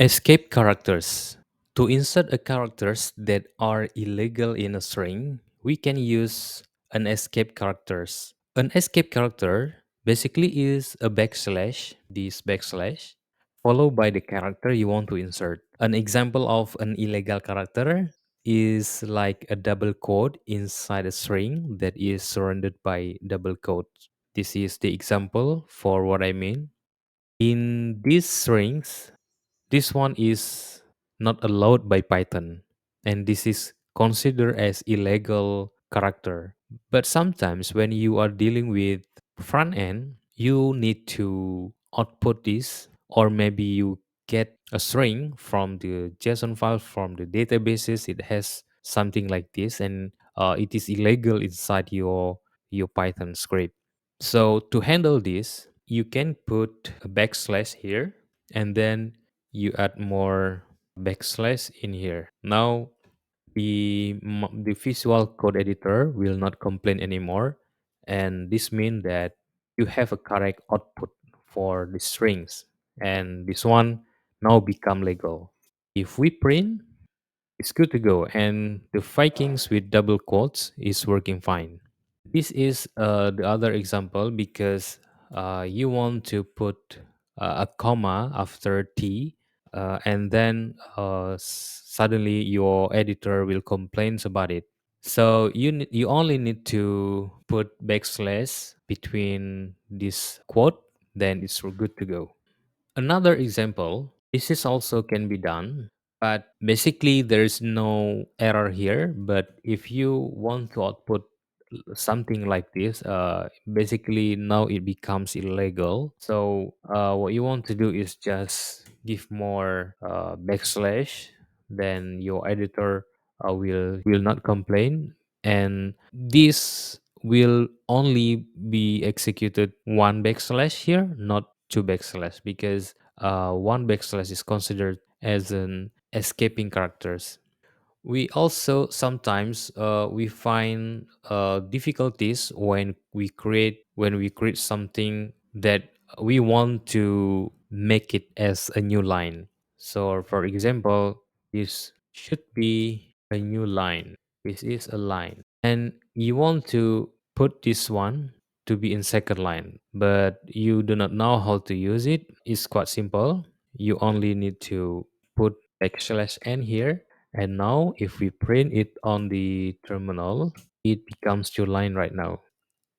Escape characters. To insert a characters that are illegal in a string, we can use an escape characters. An escape character basically is a backslash, this backslash, followed by the character you want to insert. An example of an illegal character is like a double quote inside a string that is surrounded by double quotes. This is the example for what I mean. In these strings, this one is not allowed by Python, and this is considered as illegal character. But sometimes when you are dealing with front end, you need to output this, or maybe you get a string from the JSON file from the databases. It has something like this, and it is illegal inside your Python script. So to handle this, you can put a backslash here, and then you add more backslash in here. Now the visual code editor will not complain anymore, and this means that you have a correct output for the strings, and this one now become legal. If we print, it's good to go, and the Vikings with double quotes is working fine. This is the other example because you want to put a comma after T, and then suddenly your editor will complain about it. So you only need to put backslash between this quote, then it's good to go. Another example, this is also can be done, but basically there is no error here. But if you want to output something like this, basically now it becomes illegal. So what you want to do is just give more backslash, then your editor will not complain, and this will only be executed one backslash here, not two backslash, because one backslash is considered as an escaping characters. We also sometimes we find difficulties when we create something that we want to make it as a new line. So for example, this should be a new line. This is a line, and you want to put this one to be in second line, but you do not know how to use it. It's quite simple. You only need to put backslash n here, and now if we print it on the terminal, it becomes two line right now.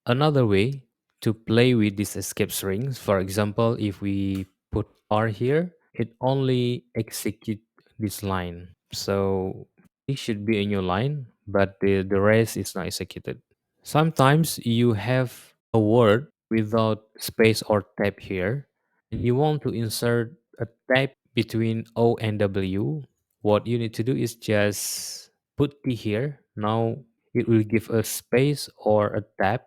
Another way to play with these escape strings, for example, if we put R here, it only execute this line. So it should be a new line, but the rest is not executed. Sometimes you have a word without space or tab here, and you want to insert a tab between O and W. What you need to do is just put T here. Now it will give a space or a tab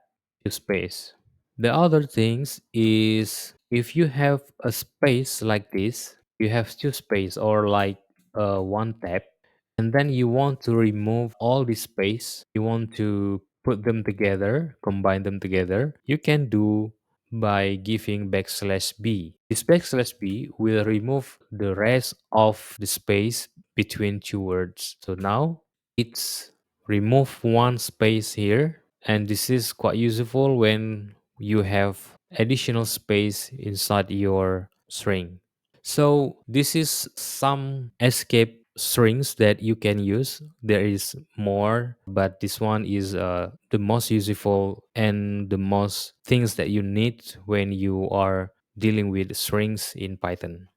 to space. The other things is if you have a space like this, you have two space or like one tab, and then you want to remove all the space, you want to put them together, combine them together, you can do by giving backslash b. This backslash b will remove the rest of the space between two words. So now it's remove one space here, and this is quite useful when you have additional space inside your string. So this is some escape strings that you can use. There is more, but this one is the most useful and the most things that you need when you are dealing with strings in Python.